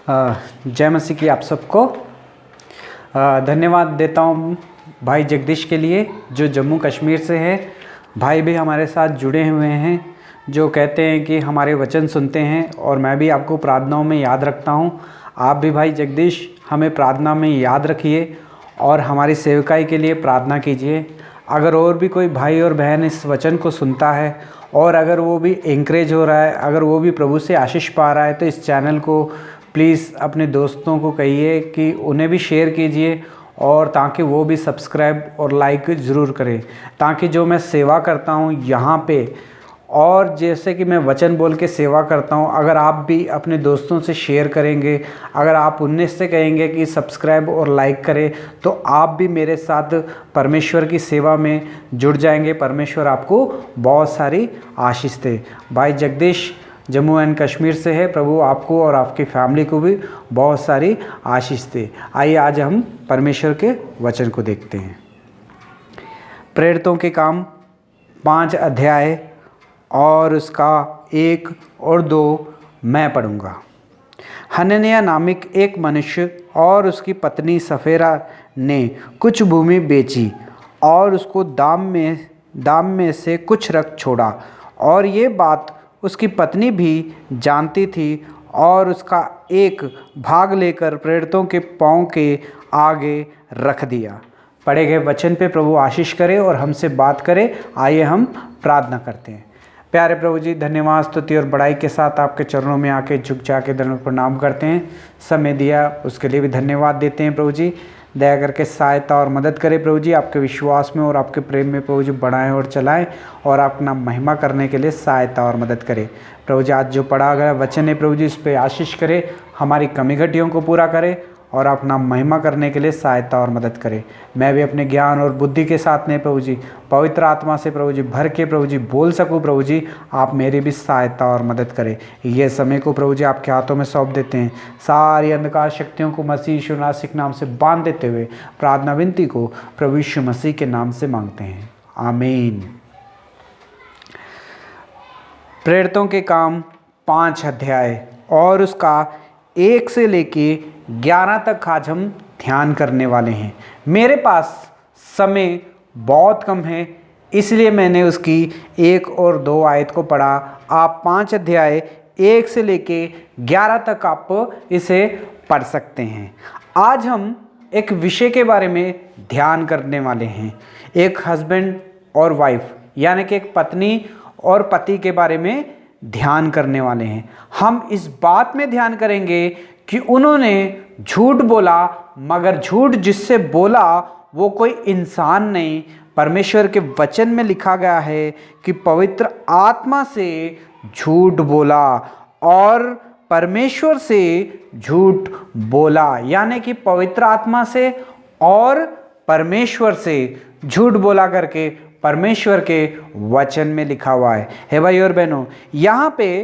जय मसीह की आप सबको धन्यवाद देता हूँ भाई जगदीश के लिए जो जम्मू कश्मीर से है। भाई भी हमारे साथ जुड़े हुए हैं जो कहते हैं कि हमारे वचन सुनते हैं और मैं भी आपको प्रार्थनाओं में याद रखता हूँ। आप भी भाई जगदीश हमें प्रार्थना में याद रखिए और हमारी सेवकाई के लिए प्रार्थना कीजिए। अगर और भी कोई भाई और बहन इस वचन को सुनता है और अगर वो भी एंकरेज हो रहा है, अगर वो भी प्रभु से आशीष पा रहा है, तो इस चैनल को प्लीज़ अपने दोस्तों को कहिए कि उन्हें भी शेयर कीजिए और ताकि वो भी सब्सक्राइब और लाइक ज़रूर करें, ताकि जो मैं सेवा करता हूँ यहाँ पे और जैसे कि मैं वचन बोल के सेवा करता हूँ, अगर आप भी अपने दोस्तों से शेयर करेंगे, अगर आप उनसे से कहेंगे कि सब्सक्राइब और लाइक करें, तो आप भी मेरे साथ परमेश्वर की सेवा में जुड़ जाएंगे। परमेश्वर आपको बहुत सारी आशीष दे। भाई जगदीश जम्मू एंड कश्मीर से है। प्रभु आपको और आपकी फैमिली को भी बहुत सारी आशीष दे। आइए आज हम परमेश्वर के वचन को देखते हैं। प्रेरितों के काम 5 अध्याय और उसका 1 और 2 मैं पढ़ूँगा। हनन्याह नामक एक मनुष्य और उसकी पत्नी सफेरा ने कुछ भूमि बेची और उसको दाम में से कुछ रख छोड़ा, और ये बात उसकी पत्नी भी जानती थी, और उसका एक भाग लेकर प्रेरितों के पाँव के आगे रख दिया। पढ़े गए वचन पे प्रभु आशीष करे और हमसे बात करे। आइए हम प्रार्थना करते हैं। प्यारे प्रभु जी, धन्यवाद स्तुति और बड़ाई के साथ आपके चरणों में आके झुक जाके दंड प्रणाम करते हैं। समय दिया उसके लिए भी धन्यवाद देते हैं। प्रभु जी दया करके सहायता और मदद करें। प्रभु जी आपके विश्वास में और आपके प्रेम में प्रभु जी बढ़ाएं और चलाएं और अपना महिमा करने के लिए सहायता और मदद करें। प्रभु जी आज जो पढ़ा गया वचन है प्रभु जी इस पर आशीष करें, हमारी कमी घटियों को पूरा करें और अपना महिमा करने के लिए सहायता और मदद करें। मैं भी अपने ज्ञान और बुद्धि के साथ नहीं प्रभु जी पवित्र आत्मा से प्रभु जी भर के प्रभु जी बोल सकूं। प्रभु जी आप मेरी भी सहायता और मदद करें। ये समय को प्रभु जी आपके हाथों में सौंप देते हैं। सारी अंधकार शक्तियों को मसीह यीशु नासिक नाम से बांध देते हुए प्रार्थना विनती को प्रभु यीशु मसीह के नाम से मांगते हैं, आमीन। प्रेरितों के काम 5 अध्याय और उसका 1 से लेके 11 तक आज हम ध्यान करने वाले हैं। मेरे पास समय बहुत कम है, इसलिए मैंने उसकी 1 और 2 आयत को पढ़ा। आप 5 अध्याय 1 से लेके 11 तक आप इसे पढ़ सकते हैं। आज हम एक विषय के बारे में ध्यान करने वाले हैं, एक हस्बैंड और वाइफ यानी कि एक पत्नी और पति के बारे में ध्यान करने वाले हैं। हम इस बात में ध्यान करेंगे कि उन्होंने झूठ बोला, मगर झूठ जिससे बोला वो कोई इंसान नहीं, परमेश्वर के वचन में लिखा गया है कि पवित्र आत्मा से झूठ बोला और परमेश्वर से झूठ बोला, यानी कि पवित्र आत्मा से और परमेश्वर से झूठ बोला करके परमेश्वर के वचन में लिखा हुआ है। हे भाई और बहनों, यहाँ पे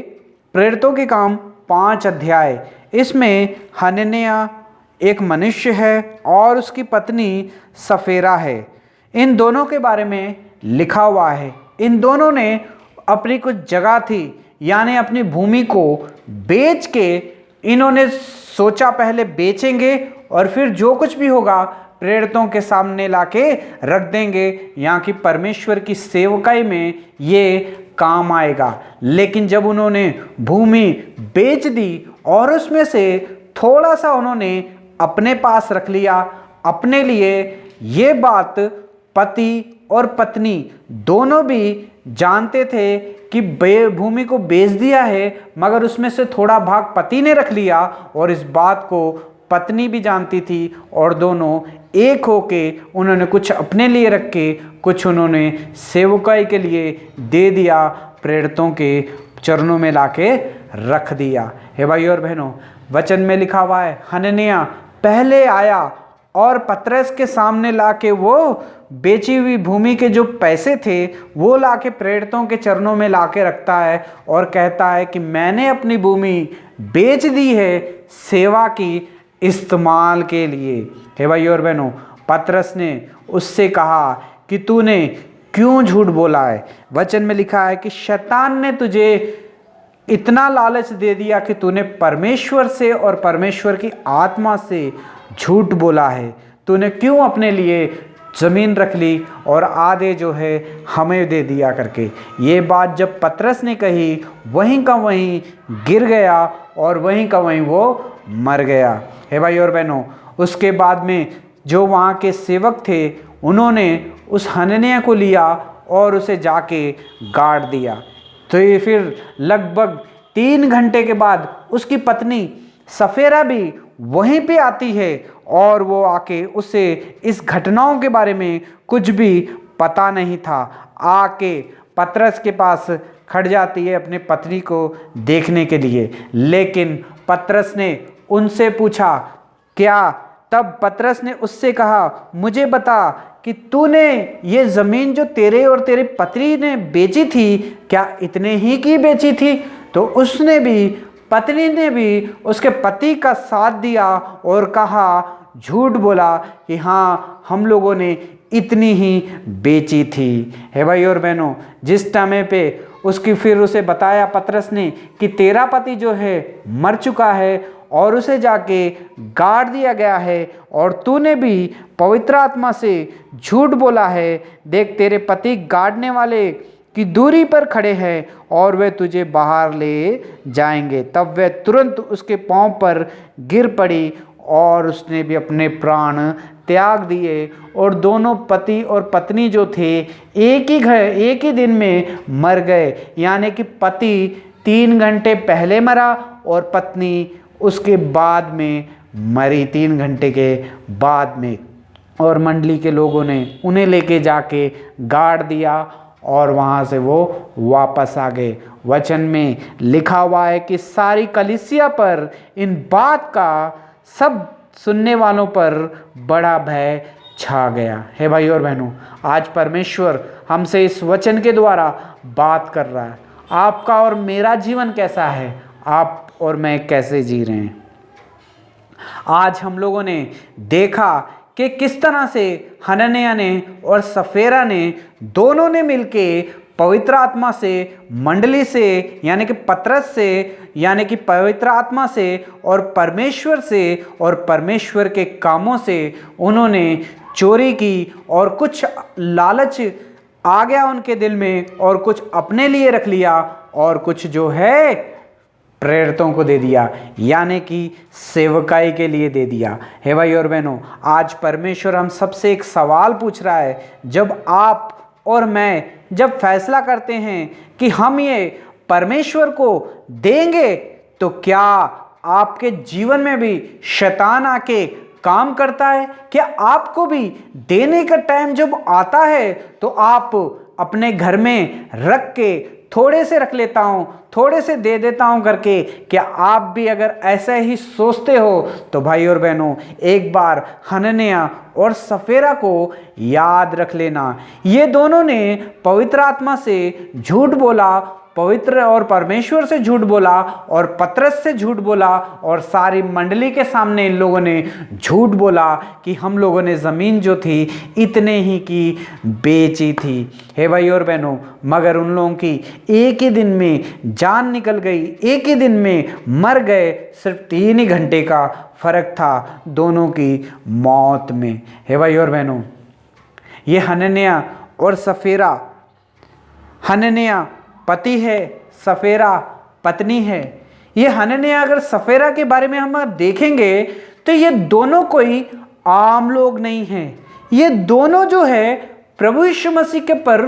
प्रेरितों के काम 5 अध्याय, इसमें हनन्याह एक मनुष्य है और उसकी पत्नी सफेरा है। इन दोनों के बारे में लिखा हुआ है। इन दोनों ने अपनी कुछ जगह थी यानी अपनी भूमि को बेच के इन्होंने सोचा पहले बेचेंगे और फिर जो कुछ भी होगा प्रेरितों के सामने लाके रख देंगे, यहाँ की परमेश्वर की सेवकाई में ये काम आएगा। लेकिन जब उन्होंने भूमि बेच दी और उसमें से थोड़ा सा उन्होंने अपने पास रख लिया अपने लिए, ये बात पति और पत्नी दोनों भी जानते थे कि भूमि को बेच दिया है, मगर उसमें से थोड़ा भाग पति ने रख लिया और इस बात को पत्नी भी जानती थी और दोनों एक होके उन्होंने कुछ अपने लिए रख के कुछ उन्होंने सेवकाई के लिए दे दिया, प्रेरितों के चरणों में लाके रख दिया। हे भाई और बहनों, वचन में लिखा हुआ है हनन्याह पहले आया और पतरस के सामने लाके वो बेची हुई भूमि के जो पैसे थे वो लाके प्रेरितों के चरणों में लाके रखता है और कहता है कि मैंने अपनी भूमि बेच दी है सेवा की इस्तेमाल के लिए। हे भाई और बहनों, पतरस ने उससे कहा कि तूने क्यों झूठ बोला है। वचन में लिखा है कि शैतान ने तुझे इतना लालच दे दिया कि तूने परमेश्वर से और परमेश्वर की आत्मा से झूठ बोला है। तूने क्यों अपने लिए ज़मीन रख ली और आधे जो है हमें दे दिया करके। ये बात जब पतरस ने कही, वहीं का वहीं गिर गया और वहीं का वहीं वो मर गया। हे भाई और बहनों, उसके बाद में जो वहाँ के सेवक थे, उन्होंने उस हनन्याह को लिया और उसे जाके गाड़ दिया। तो ये फिर लगभग 3 घंटे के बाद उसकी पत्नी सफेरा भी वहीं पे आती है और वो आके उससे इस घटनाओं के बारे में कुछ भी पता नहीं था, आके पतरस के पास खड़ जाती है अपने पत्नी को देखने के लिए। लेकिन पतरस ने उनसे पूछा क्या, तब पतरस ने उससे कहा, मुझे बता कि तूने ये ज़मीन जो तेरे और तेरी पत्नी ने बेची थी, क्या इतने ही की बेची थी? तो उसने भी, पत्नी ने भी उसके पति का साथ दिया और कहा, झूठ बोला कि हाँ हम लोगों ने इतनी ही बेची थी। है भाई और बहनों, जिस टाइम पे उसकी फिर उसे बताया पतरस ने कि तेरा पति जो है मर चुका है और उसे जाके गाड़ दिया गया है और तूने भी पवित्र आत्मा से झूठ बोला है। देख, तेरे पति गाड़ने वाले की दूरी पर खड़े हैं और वे तुझे बाहर ले जाएंगे। तब वह तुरंत उसके पांव पर गिर पड़ी और उसने भी अपने प्राण त्याग दिए। और दोनों पति और पत्नी जो थे एक ही दिन में मर गए। यानी कि पति 3 घंटे पहले मरा और पत्नी उसके बाद में मरी, 3 घंटे के बाद में। और मंडली के लोगों ने उन्हें लेके जाके गाड़ दिया और वहाँ से वो वापस आ गए। वचन में लिखा हुआ है कि सारी कलीसिया पर इन बात का सब सुनने वालों पर बड़ा भय छा गया। है भाई और बहनों, आज परमेश्वर हमसे इस वचन के द्वारा बात कर रहा है। आपका और मेरा जीवन कैसा है? आप और मैं कैसे जी रहे हैं? आज हम लोगों ने देखा कि किस तरह से हनन्याह ने और सफेरा ने दोनों ने मिलके पवित्र आत्मा से, मंडली से यानी कि पतरस से यानी कि पवित्र आत्मा से और परमेश्वर से और परमेश्वर के कामों से उन्होंने चोरी की और कुछ लालच आ गया उनके दिल में और कुछ अपने लिए रख लिया और कुछ जो है प्रेरितों को दे दिया, यानी कि सेवकाई के लिए दे दिया। हे भाई और बहनों, आज परमेश्वर हम सबसे एक सवाल पूछ रहा है। जब आप और मैं जब फैसला करते हैं कि हम ये परमेश्वर को देंगे, तो क्या आपके जीवन में भी शैतान आके काम करता है? क्या आपको भी देने का टाइम जब आता है तो आप अपने घर में रख के थोड़े से रख लेता हूं, थोड़े से दे देता हूं करके, क्या आप भी अगर ऐसे ही सोचते हो तो भाई और बहनों, एक बार हनन्याह और सफेरा को याद रख लेना। ये दोनों ने पवित्र आत्मा से झूठ बोला, पवित्र और परमेश्वर से झूठ बोला और पतरस से झूठ बोला और सारी मंडली के सामने इन लोगों ने झूठ बोला कि हम लोगों ने ज़मीन जो थी इतने ही की बेची थी। हे भाई और बहनों, मगर उन लोगों की एक ही दिन में जान निकल गई, एक ही दिन में मर गए। सिर्फ 3 ही घंटे का फर्क था दोनों की मौत में। हे भाई और बहनों, ये हनन्याह और सफेरा, हनन्याह पति है, सफेरा पत्नी है। ये हनन्याह अगर सफेरा के बारे में हम देखेंगे तो ये दोनों कोई आम लोग नहीं हैं। ये दोनों जो है प्रभु यीशु मसीह के पर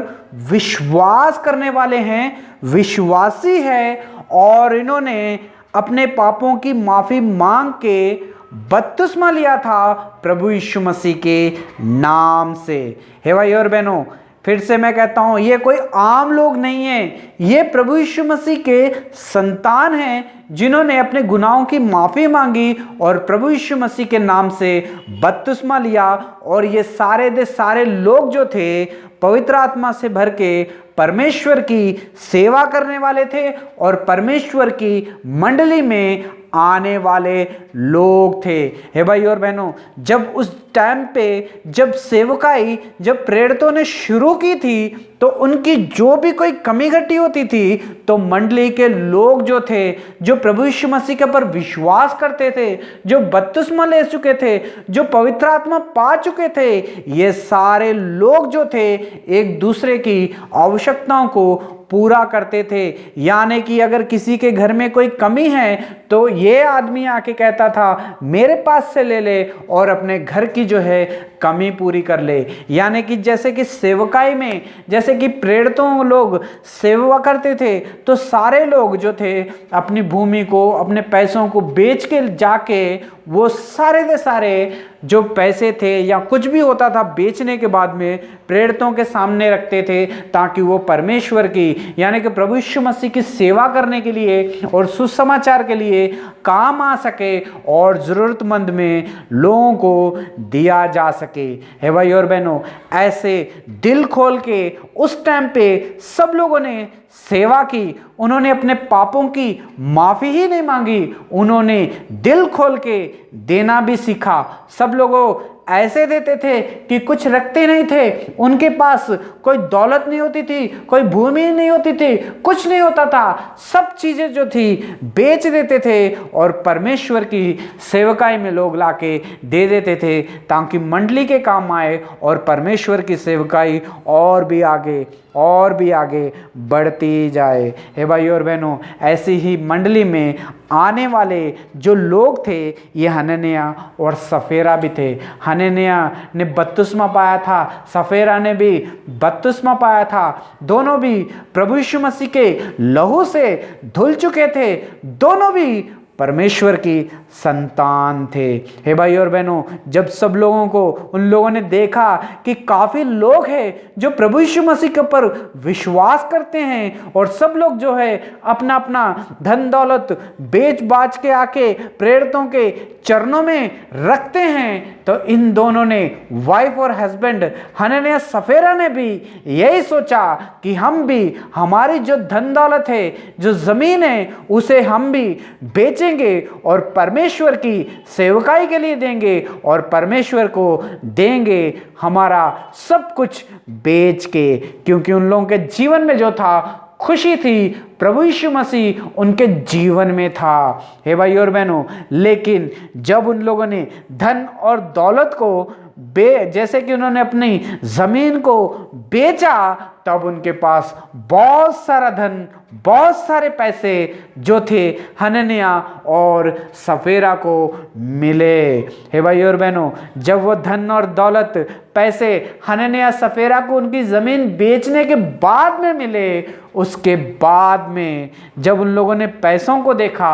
विश्वास करने वाले हैं, विश्वासी है और इन्होंने अपने पापों की माफ़ी मांग के बपतिस्मा लिया था प्रभु यीशु मसीह के नाम से। हे भाई और बहनों, फिर से मैं कहता हूं, ये कोई आम लोग नहीं है, ये प्रभु यीशु मसीह के संतान हैं जिन्होंने अपने गुनाहों की माफ़ी मांगी और प्रभु यीशु मसीह के नाम से बपतिस्मा लिया। और ये सारे दे सारे लोग जो थे पवित्र आत्मा से भर के परमेश्वर की सेवा करने वाले थे और परमेश्वर की मंडली में आने वाले लोग थे। हे भाई और बहनों, जब उस टाइम पे जब सेवकाई जब प्रेरितों ने शुरू की थी तो उनकी जो भी कोई कमी घटी होती थी तो मंडली के लोग जो थे, जो प्रभु यीशु मसीह के ऊपर विश्वास करते थे, जो बपतिस्मा ले चुके थे, जो पवित्र आत्मा पा चुके थे, ये सारे लोग जो थे एक दूसरे की आवश्यकताओं को पूरा करते थे। यानी कि अगर किसी के घर में कोई कमी है तो ये आदमी आके कहता था मेरे पास से ले ले और अपने घर की जो है कमी पूरी कर ले। यानी कि जैसे कि सेवकाई में जैसे कि प्रेरितों लोग सेवा करते थे तो सारे लोग जो थे अपनी भूमि को, अपने पैसों को बेच के जाके वो सारे के सारे जो पैसे थे या कुछ भी होता था बेचने के बाद में प्रेरितों के सामने रखते थे ताकि वो परमेश्वर की यानी कि प्रभु यीशु मसीह की सेवा करने के लिए और सुसमाचार के लिए काम आ सके और ज़रूरतमंद में लोगों को दिया जा सके। हे भाई और बहनों, ऐसे दिल खोल के उस टाइम पे सब लोगों ने सेवा की। उन्होंने अपने पापों की माफ़ी ही नहीं मांगी, उन्होंने दिल खोल के देना भी सीखा। सब लोगों ऐसे देते थे कि कुछ रखते नहीं थे, उनके पास कोई दौलत नहीं होती थी, कोई भूमि नहीं होती थी, कुछ नहीं होता था, सब चीज़ें जो थी बेच देते थे और परमेश्वर की सेवकाई में लोग लाके दे देते थे ताकि मंडली के काम आए और परमेश्वर की सेवकाई और भी आगे बढ़ती जाए। हे भाई और बहनों, ऐसी ही मंडली में आने वाले जो लोग थे ये हनन्याह और सफेरा भी थे। हनन्याह ने बपतिस्मा पाया था, सफेरा ने भी बपतिस्मा पाया था। दोनों भी प्रभु यीशु मसीह के लहू से धुल चुके थे, दोनों भी परमेश्वर की संतान थे। हे भाई और बहनों, जब सब लोगों को उन लोगों ने देखा कि काफ़ी लोग हैं जो प्रभु यीशु मसीह के ऊपर विश्वास करते हैं और सब लोग जो है अपना अपना धन दौलत बेच बाच के आके प्रेरितों के चरणों में रखते हैं, तो इन दोनों ने वाइफ और हस्बैंड हनन्याह सफेरा ने भी यही सोचा कि हम भी हमारी जो धन दौलत है, जो ज़मीन है, उसे हम भी बेचेंगे और परमेश्वर की सेवकाई के लिए देंगे और परमेश्वर को देंगे हमारा सब कुछ बेच के। क्योंकि उन लोगों के जीवन में जो था खुशी थी, प्रभु यीशु मसीह उनके जीवन में था। हे भाई और बहनों, लेकिन जब उन लोगों ने धन और दौलत को जैसे कि उन्होंने अपनी ज़मीन को बेचा, तब उनके पास बहुत सारा धन, बहुत सारे पैसे जो थे हनन्याह और सफेरा को मिले। हे भाई और बहनों, जब वो धन और दौलत पैसे हनन्याह सफेरा को उनकी ज़मीन बेचने के बाद में मिले, उसके बाद में जब उन लोगों ने पैसों को देखा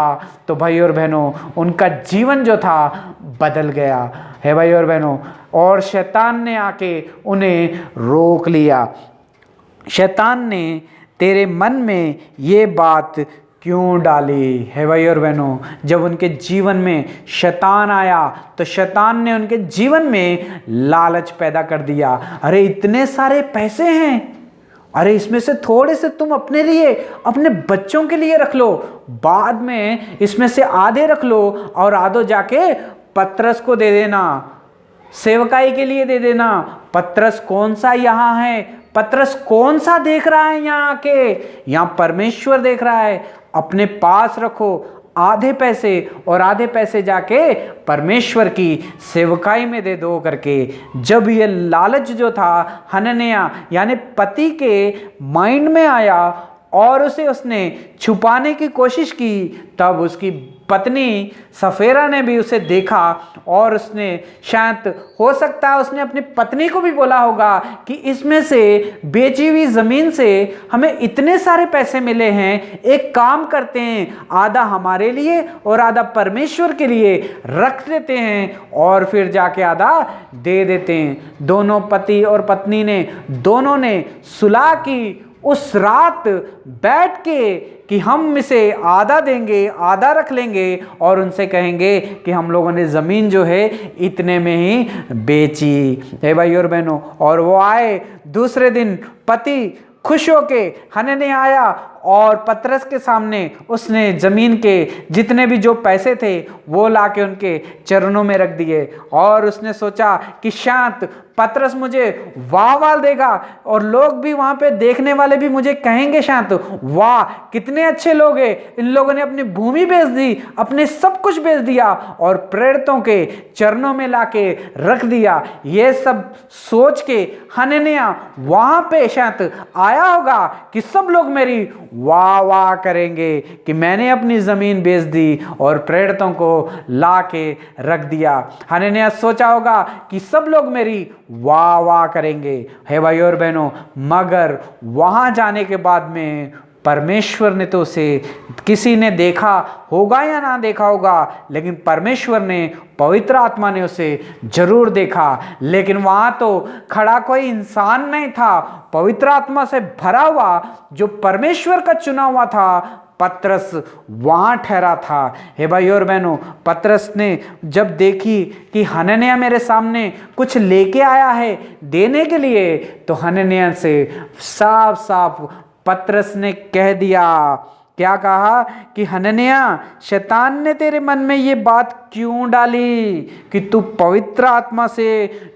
तो भाई और बहनों उनका जीवन जो था बदल गया। हे भाई और बहनों, और शैतान ने आके उन्हें रोक लिया। शैतान ने तेरे मन में ये बात क्यों डाली? है भाई और बहनों, जब उनके जीवन में शैतान आया तो शैतान ने उनके जीवन में लालच पैदा कर दिया। अरे इतने सारे पैसे हैं, अरे इसमें से थोड़े से तुम अपने लिए, अपने बच्चों के लिए रख लो, बाद में इसमें से आधे रख लो और आधो जाके पतरस को दे देना, सेवकाई के लिए दे देना। पतरस कौन सा यहाँ है? पतरस कौन सा देख रहा है यहाँ आके? यहाँ परमेश्वर देख रहा है। अपने पास रखो आधे पैसे और आधे पैसे जाके परमेश्वर की सेवकाई में दे दो करके। जब ये लालच जो था हनन्याह यानी पति के माइंड में आया और उसने छुपाने की कोशिश की, तब उसकी पत्नी सफेरा ने भी उसे देखा और उसने शायद हो सकता है उसने अपनी पत्नी को भी बोला होगा कि इसमें से बेची हुई ज़मीन से हमें इतने सारे पैसे मिले हैं, एक काम करते हैं, आधा हमारे लिए और आधा परमेश्वर के लिए रख देते हैं और फिर जाके आधा दे देते हैं। दोनों पति और पत्नी ने दोनों ने सुलह की उस रात बैठ के कि हम इसे आधा देंगे, आधा रख लेंगे और उनसे कहेंगे कि हम लोगों ने ज़मीन जो है इतने में ही बेची। हे भाई और बहनों, और वो आए दूसरे दिन, पति खुश होके हनन्याह आया और पतरस के सामने उसने ज़मीन के जितने भी जो पैसे थे वो लाके उनके चरणों में रख दिए। और उसने सोचा कि शायद पतरस मुझे वाह वाह देगा और लोग भी वहां पे देखने वाले भी मुझे कहेंगे शायद वाह कितने अच्छे लोग हैं, इन लोगों ने अपनी भूमि बेच दी, अपने सब कुछ बेच दिया और प्रेरितों के चरणों में लाके रख दिया। ये सब सोच के हनन्याह वहां पे शायद आया होगा कि सब लोग मेरी वाह वाह करेंगे कि मैंने अपनी जमीन बेच दी और प्रेरितों को लाके रख दिया। हनन्याह सोचा होगा कि सब लोग मेरी वाह वाह करेंगे। हे भाई और बहनों, मगर वहां जाने के बाद में परमेश्वर ने तो उसे, किसी ने देखा होगा या ना देखा होगा, लेकिन परमेश्वर ने, पवित्र आत्मा ने उसे जरूर देखा। लेकिन वहां तो खड़ा कोई इंसान नहीं था, पवित्र आत्मा से भरा हुआ जो परमेश्वर का चुना हुआ था पतरस वहां ठहरा था। हे भाई और बहनों, पतरस ने जब देखी कि हनन्याह मेरे सामने कुछ लेके आया है देने के लिए, तो हनन्याह से साफ साफ पतरस ने कह दिया, क्या कहा कि हनन्याह, शैतान ने तेरे मन में ये बात क्यों डाली कि तू पवित्र आत्मा से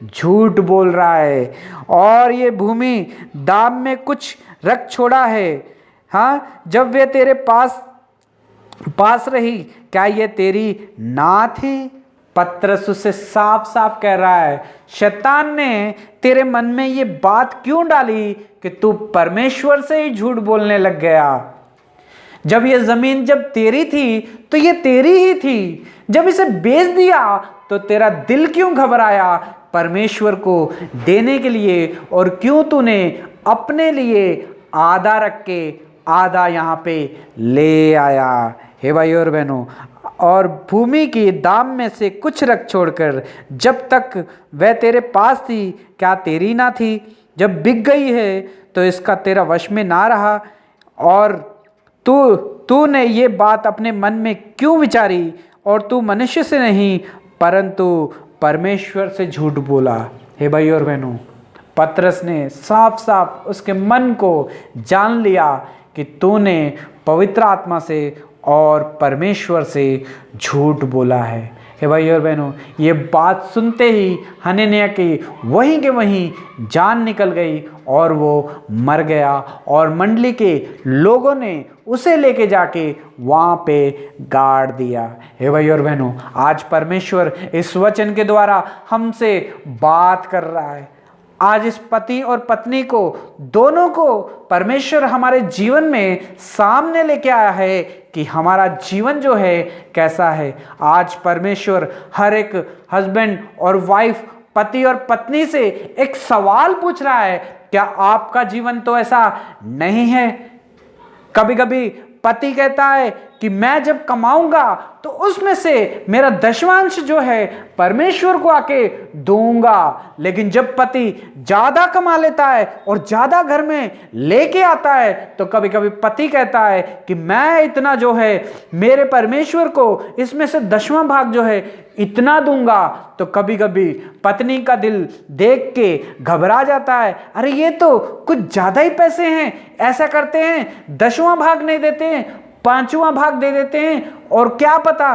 झूठ बोल रहा है और ये भूमि दाम में कुछ रख छोड़ा है। हाँ, जब वे तेरे पास रही, क्या ये तेरी ना थी? पतरस उससे साफ साफ कह रहा है, शैतान ने तेरे मन में ये बात क्यों डाली कि तू परमेश्वर से ही झूठ बोलने लग गया। जब ये जमीन जब तेरी थी तो ये तेरी ही थी, जब इसे बेच दिया तो तेरा दिल क्यों घबराया परमेश्वर को देने के लिए, और क्यों तूने अपने लिए आधा रख के आधा यहाँ पे ले आया। हे भाई और बहनों, और भूमि की दाम में से कुछ रख छोड़कर जब तक वह तेरे पास थी, क्या तेरी ना थी? जब बिक गई है तो इसका तेरा वश में ना रहा। और तूने ये बात अपने मन में क्यों विचारी, और तू मनुष्य से नहीं परंतु परमेश्वर से झूठ बोला। हे भाई और बहनों, पतरस ने साफ साफ उसके मन को जान लिया कि तूने पवित्र आत्मा से और परमेश्वर से झूठ बोला है। हे भाई और बहनों, ये बात सुनते ही हनन्याह की वहीं के वहीं जान निकल गई और वो मर गया, और मंडली के लोगों ने उसे लेके जाके वहाँ पे गाड़ दिया। हे भाई और बहनों, आज परमेश्वर इस वचन के द्वारा हमसे बात कर रहा है। आज इस पति और पत्नी को, दोनों को परमेश्वर हमारे जीवन में सामने लेके आया है कि हमारा जीवन जो है कैसा है। आज परमेश्वर हर एक हस्बैंड और वाइफ, पति और पत्नी से एक सवाल पूछ रहा है, क्या आपका जीवन तो ऐसा नहीं है? कभी कभी पति कहता है कि मैं जब कमाऊंगा तो उसमें से मेरा दशमांश जो है परमेश्वर को आके दूंगा। लेकिन जब पति ज्यादा कमा लेता है और ज्यादा घर में लेके आता है तो कभी कभी पति कहता है कि मैं इतना जो है मेरे परमेश्वर को इसमें से दसवां भाग जो है इतना दूंगा। तो कभी कभी पत्नी का दिल देख के घबरा जाता है, अरे ये तो कुछ ज्यादा ही पैसे हैं, ऐसा करते हैं 10वां भाग नहीं देते हैं, 5वां भाग दे देते हैं। और क्या पता,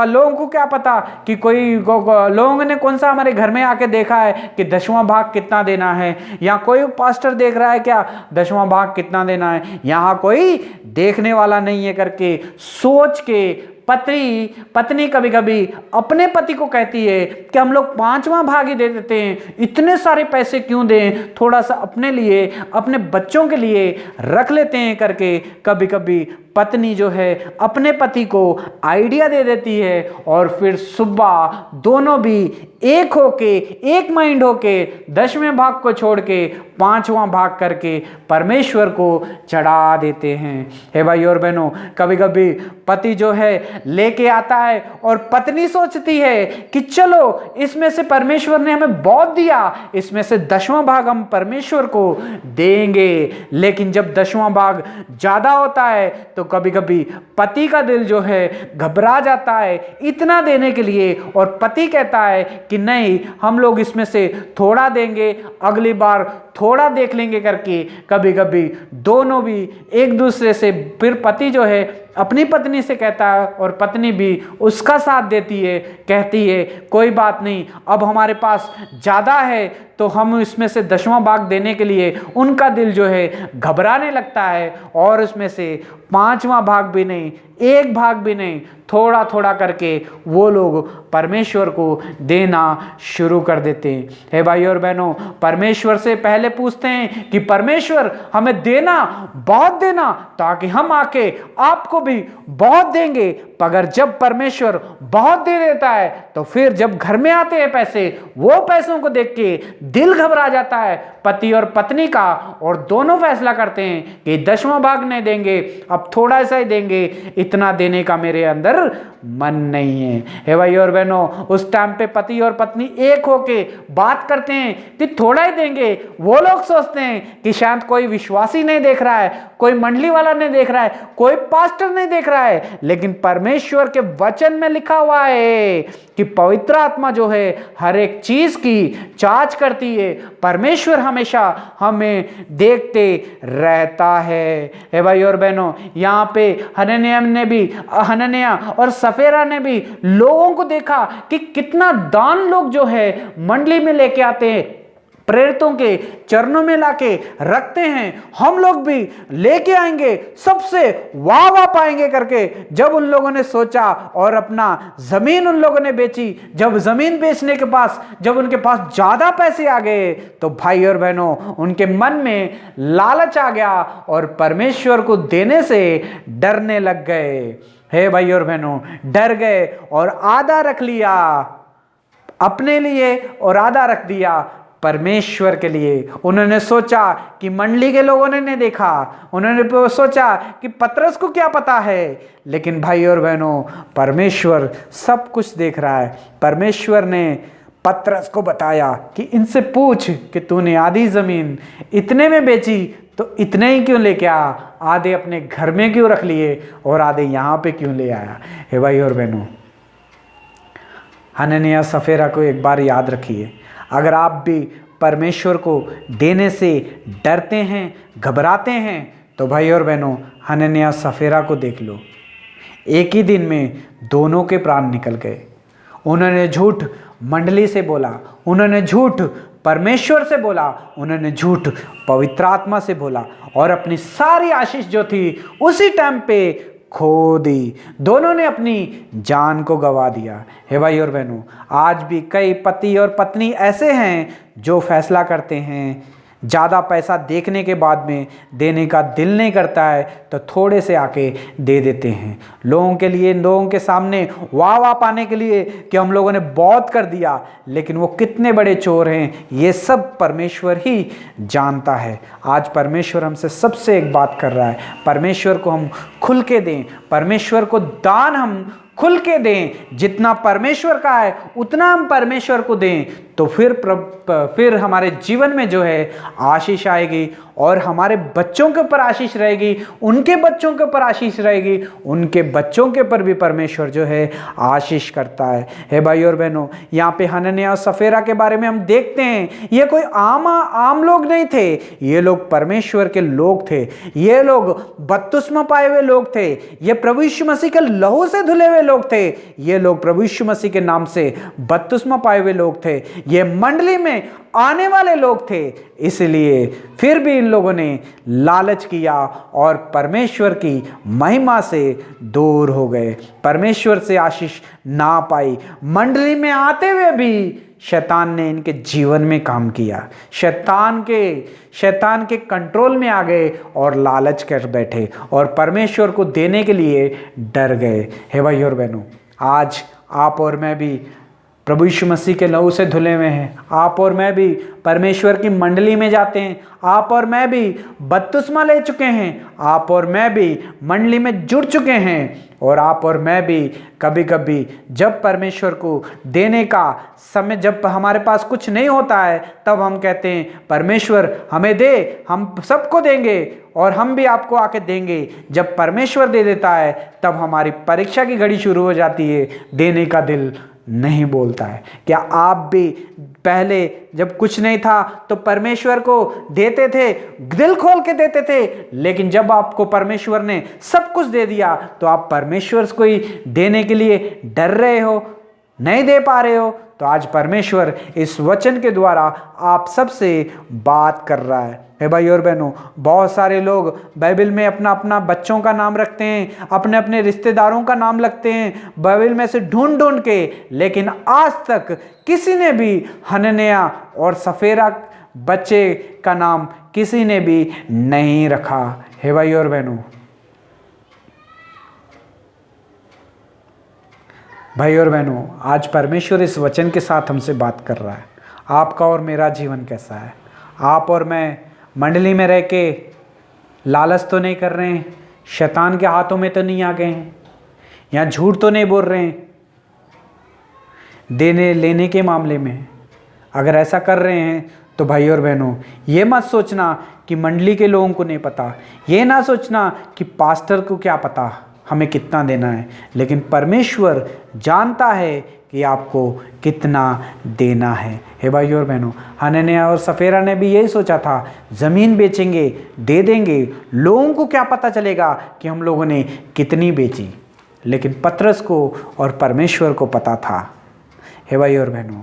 लोगों को क्या पता कि लोगों ने कौन सा हमारे घर में आके देखा है कि 10वां भाग कितना देना है, या कोई पास्टर देख रहा है क्या 10वां भाग कितना देना है, यहाँ कोई देखने वाला नहीं है करके सोच के पत्नी कभी कभी अपने पति को कहती है कि हम लोग 5वां भाग ही दे देते हैं, इतने सारे पैसे क्यों दें, थोड़ा सा अपने लिए, अपने बच्चों के लिए रख लेते हैं करके कभी कभी पत्नी जो है अपने पति को आइडिया दे देती है। और फिर सुबह दोनों भी एक होके, एक माइंड होके 10वें भाग को छोड़ के 5वां भाग करके परमेश्वर को चढ़ा देते हैं। हे भाई और बहनों, कभी कभी पति जो है लेके आता है और पत्नी सोचती है कि चलो इसमें से परमेश्वर ने हमें बहुत दिया, इसमें से 10वां भाग हम परमेश्वर को देंगे। लेकिन जब 10वां भाग ज्यादा होता है तो तो कभी कभी पति का दिल जो है घबरा जाता है इतना देने के लिए, और पति कहता है कि नहीं, हम लोग इसमें से थोड़ा देंगे, अगली बार थोड़ा देख लेंगे करके कभी कभी दोनों भी एक दूसरे से, फिर पति जो है अपनी पत्नी से कहता है और पत्नी भी उसका साथ देती है, कहती है कोई बात नहीं, अब हमारे पास ज़्यादा है तो हम इसमें से 10वां भाग देने के लिए उनका दिल जो है घबराने लगता है, और उसमें से 5वां भाग भी नहीं, 1 भाग भी नहीं, थोड़ा थोड़ा करके वो लोग परमेश्वर को देना शुरू कर देते हैं। हे भाई और बहनों, परमेश्वर से पहले पूछते हैं कि परमेश्वर हमें देना, बहुत देना, ताकि हम आके आपको भी बहुत देंगे। मगर जब परमेश्वर बहुत दे देता है तो फिर जब घर में आते हैं पैसे, वो पैसों को देख के दिल घबरा जाता है पति और पत्नी का, और दोनों फैसला करते हैं कि 10वां भाग नहीं देंगे, अब थोड़ा सा ही देंगे, इतना देने का मेरे अंदर मन नहीं है। हे भाई और बहनों, उस टाइम पे पति और पत्नी एक होके बात करते हैं कि थोड़ा ही देंगे। वो लोग सोचते हैं कि शायद कोई विश्वासी नहीं देख रहा है, कोई मंडली वाला नहीं देख रहा है, कोई पास्टर नहीं देख रहा है, लेकिन परमेश्वर के वचन में लिखा हुआ है कि पवित्र आत्मा जो है हर एक चीज की जांच करती है। परमेश्वर हमेशा हमें देखते रहता है। हे भाई और बहनों, यहाँ पे हनन्याह और सफेरा ने भी लोगों को देखा कि कितना दान लोग जो है मंडली में लेके आते हैं, प्रेरितों के चरणों में लाके रखते हैं, हम लोग भी लेके आएंगे, सबसे वाह वाह पाएंगे करके जब उन लोगों ने सोचा और अपना जमीन उन लोगों ने बेची, जब जमीन बेचने के पास जब उनके पास ज्यादा पैसे आ गए तो भाई और बहनों उनके मन में लालच आ गया और परमेश्वर को देने से डरने लग गए। हे भाई और बहनों, डर गए और आधा रख लिया अपने लिए और आधा रख दिया परमेश्वर के लिए। उन्होंने सोचा कि मंडली के लोगों ने नहीं देखा, उन्होंने सोचा कि पतरस को क्या पता है, लेकिन भाई और बहनों परमेश्वर सब कुछ देख रहा है। परमेश्वर ने पतरस को बताया कि इनसे पूछ कि तूने आधी जमीन इतने में बेची तो इतने ही क्यों लेके आ, आधे अपने घर में क्यों रख लिए और आधे यहाँ पे क्यों ले आया। हे भाई और बहनों, हनन्याह सफेरा को एक बार याद रखिए, अगर आप भी परमेश्वर को देने से डरते हैं, घबराते हैं, तो भाई और बहनों हनन्याह सफेरा को देख लो। एक ही दिन में दोनों के प्राण निकल गए। उन्होंने झूठ मंडली से बोला, उन्होंने झूठ परमेश्वर से बोला, उन्होंने झूठ पवित्र आत्मा से बोला और अपनी सारी आशीष जो थी उसी टाइम पे खो दी। दोनों ने अपनी जान को गंवा दिया। हे भाई और बहनों, आज भी कई पति और पत्नी ऐसे हैं जो फैसला करते हैं ज़्यादा पैसा देखने के बाद में देने का दिल नहीं करता है तो थोड़े से आके दे देते हैं लोगों के लिए, लोगों के सामने वाह वाह पाने के लिए कि हम लोगों ने बहुत कर दिया, लेकिन वो कितने बड़े चोर हैं ये सब परमेश्वर ही जानता है। आज परमेश्वर हमसे सबसे एक बात कर रहा है, परमेश्वर को हम खुल के दें, परमेश्वर को दान हम खुल के दें, जितना परमेश्वर का है उतना हम परमेश्वर को दें, तो फिर हमारे जीवन में जो है आशीष आएगी और हमारे बच्चों के ऊपर आशीष रहेगी, उनके बच्चों के ऊपर आशीष रहेगी, उनके बच्चों के ऊपर भी परमेश्वर जो है आशीष करता है। हे भाई और बहनों, यहाँ पे हनन्याह और सफेरा के बारे में हम देखते हैं, ये कोई आम लोग नहीं थे, ये लोग परमेश्वर के लोग थे, ये लोग बपतिस्मा पाए हुए लोग थे, ये प्रभु यीशु मसीह के लहू से धुले हुए लोग थे, ये लोग प्रभु यीशु मसीह के नाम से बपतिस्मा पाए हुए लोग थे, ये मंडली में आने वाले लोग थे। इसलिए फिर भी इन लोगों ने लालच किया और परमेश्वर की महिमा से दूर हो गए, परमेश्वर से आशीष ना पाई। मंडली में आते हुए भी शैतान ने इनके जीवन में काम किया, शैतान के कंट्रोल में आ गए और लालच कर बैठे और परमेश्वर को देने के लिए डर गए। हे भाई और बहनों, आज आप और मैं भी प्रभु यीशु मसीह के लहू से धुले हुए हैं। आप और मैं भी परमेश्वर की मंडली में जाते हैं। आप और मैं भी बपतिस्मा ले चुके हैं। आप और मैं भी मंडली में जुड़ चुके हैं। और आप और मैं भी कभी कभी जब परमेश्वर को देने का समय, जब हमारे पास कुछ नहीं होता है, तब हम कहते हैं परमेश्वर हमें दे, हम सबको देंगे और हम भी आपको आके देंगे। जब परमेश्वर दे देता है तब हमारी परीक्षा की घड़ी शुरू हो जाती है, देने का दिल नहीं बोलता है। क्या आप भी पहले जब कुछ नहीं था तो परमेश्वर को देते थे, दिल खोल के देते थे, लेकिन जब आपको परमेश्वर ने सब कुछ दे दिया तो आप परमेश्वर को ही देने के लिए डर रहे हो, नहीं दे पा रहे हो? तो आज परमेश्वर इस वचन के द्वारा आप सबसे बात कर रहा है। हे भाई और बहनों, बहुत सारे लोग बाइबल में अपना अपना बच्चों का नाम रखते हैं, अपने अपने रिश्तेदारों का नाम रखते हैं बाइबल में से ढूंढ ढूंढ के, लेकिन आज तक किसी ने भी हनन्याह और सफेरा बच्चे का नाम किसी ने भी नहीं रखा। हे भाई और बहनों, भाई और बहनों, आज परमेश्वर इस वचन के साथ हमसे बात कर रहा है। आपका और मेरा जीवन कैसा है? आप और मैं मंडली में रह के लालच तो नहीं कर रहे हैं, शैतान के हाथों में तो नहीं आ गए हैं, या झूठ तो नहीं बोल रहे हैं देने लेने के मामले में? अगर ऐसा कर रहे हैं तो भाई और बहनों, ये मत सोचना कि मंडली के लोगों को नहीं पता, ये ना सोचना कि पास्टर को क्या पता हमें कितना देना है, लेकिन परमेश्वर जानता है कि आपको कितना देना है। हे भाई और बहनों, हनन्याह और सफेरा ने भी यही सोचा था, ज़मीन बेचेंगे, दे देंगे, लोगों को क्या पता चलेगा कि हम लोगों ने कितनी बेची, लेकिन पतरस को और परमेश्वर को पता था। हे भाई और बहनों,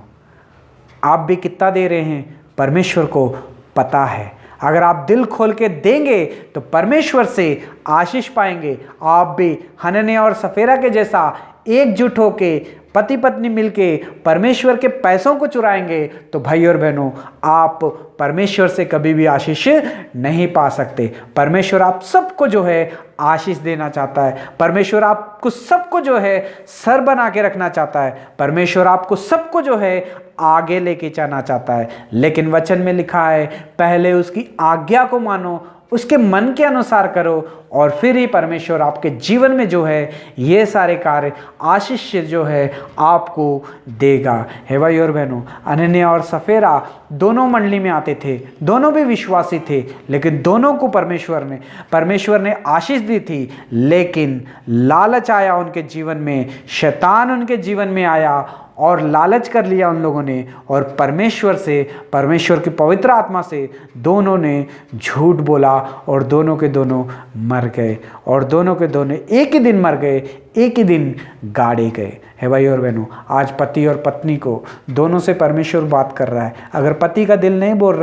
आप भी कितना दे रहे हैं परमेश्वर को पता है। अगर आप दिल खोल के देंगे तो परमेश्वर से आशीष पाएंगे। आप भी हनन्याह और सफेरा के जैसा एकजुट होके पति पत्नी मिलके परमेश्वर के पैसों को चुराएंगे तो भाई और बहनों, आप परमेश्वर से कभी भी आशीष नहीं पा सकते। परमेश्वर आप सबको जो है आशीष देना चाहता है। परमेश्वर आपको सबको जो है सर बना के रखना चाहता है। परमेश्वर आपको सबको जो है आगे लेके जाना चाहता है। लेकिन वचन में लिखा है, पहले उसकी आज्ञा को मानो, उसके मन के अनुसार करो, और फिर ही परमेश्वर आपके जीवन में जो है ये सारे कार्य आशीष जो है आपको देगा। हे भाई और बहनों, हनन्याह और सफेरा दोनों मंडली में आते थे, दोनों भी विश्वासी थे, लेकिन दोनों को परमेश्वर ने आशीष दी थी, लेकिन लालच आया उनके जीवन में, शैतान उनके जीवन में आया और लालच कर लिया उन लोगों ने, और परमेश्वर की पवित्र आत्मा से दोनों ने झूठ बोला और दोनों के दोनों मर गए, और दोनों के दोनों एक ही दिन मर गए, एक ही दिन गाड़े गए। है भाई और बहनों, आज पति और पत्नी को दोनों से परमेश्वर बात कर रहा है। अगर पति का दिल नहीं बोल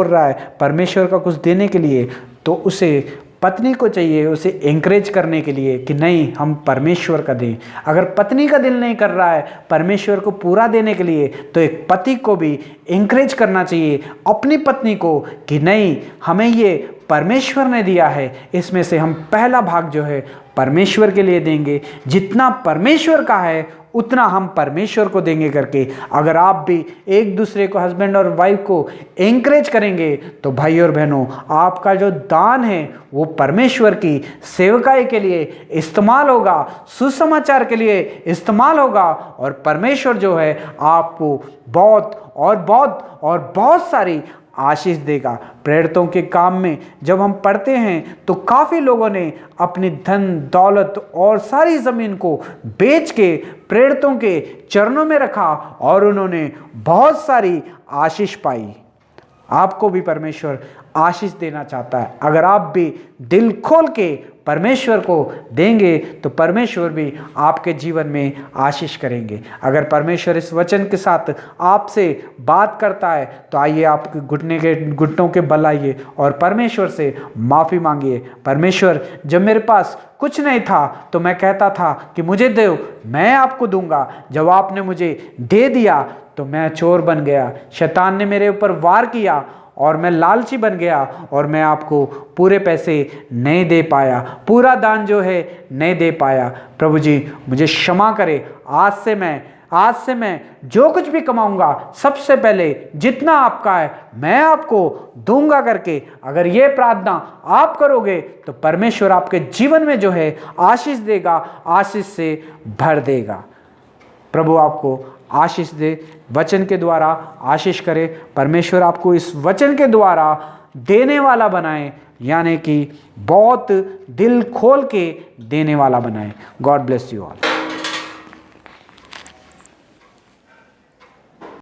रहा है परमेश्वर का कुछ देने के लिए, तो उसे पत्नी को चाहिए उसे एंकरेज करने के लिए कि नहीं, हम परमेश्वर का दें। अगर पत्नी का दिल नहीं कर रहा है परमेश्वर को पूरा देने के लिए, तो एक पति को भी एंकरेज करना चाहिए अपनी पत्नी को कि नहीं, हमें ये परमेश्वर ने दिया है, इसमें से हम पहला भाग जो है परमेश्वर के लिए देंगे। जितना परमेश्वर का है उतना हम परमेश्वर को देंगे करके अगर आप भी एक दूसरे को, हस्बैंड और वाइफ को एंकरेज करेंगे, तो भाई और बहनों, आपका जो दान है वो परमेश्वर की सेवकाई के लिए इस्तेमाल होगा, सुसमाचार के लिए इस्तेमाल होगा, और परमेश्वर जो है आपको बहुत और बहुत और बहुत सारी आशीष देगा। प्रेरितों के काम में जब हम पढ़ते हैं तो काफ़ी लोगों ने अपनी धन दौलत और सारी ज़मीन को बेच के प्रेरितों के चरणों में रखा और उन्होंने बहुत सारी आशीष पाई। आपको भी परमेश्वर आशीष देना चाहता है। अगर आप भी दिल खोल के परमेश्वर को देंगे तो परमेश्वर भी आपके जीवन में आशीष करेंगे। अगर परमेश्वर इस वचन के साथ आपसे बात करता है तो आइए, आपके घुटनों के बल आइए और परमेश्वर से माफ़ी मांगिए। परमेश्वर, जब मेरे पास कुछ नहीं था तो मैं कहता था कि मुझे दो, मैं आपको दूंगा। जब आपने मुझे दे दिया तो मैं चोर बन गया, शैतान ने मेरे ऊपर वार किया और मैं लालची बन गया और मैं आपको पूरे पैसे नहीं दे पाया, पूरा दान जो है नहीं दे पाया। प्रभु जी मुझे क्षमा करें। आज से मैं जो कुछ भी कमाऊंगा सबसे पहले जितना आपका है मैं आपको दूंगा करके अगर ये प्रार्थना आप करोगे तो परमेश्वर आपके जीवन में जो है आशीष देगा, आशीष से भर देगा। प्रभु आपको आशीष दे, वचन के द्वारा आशीष करे। परमेश्वर आपको इस वचन के द्वारा देने वाला बनाए, यानी कि बहुत दिल खोल के देने वाला बनाए। God bless you all.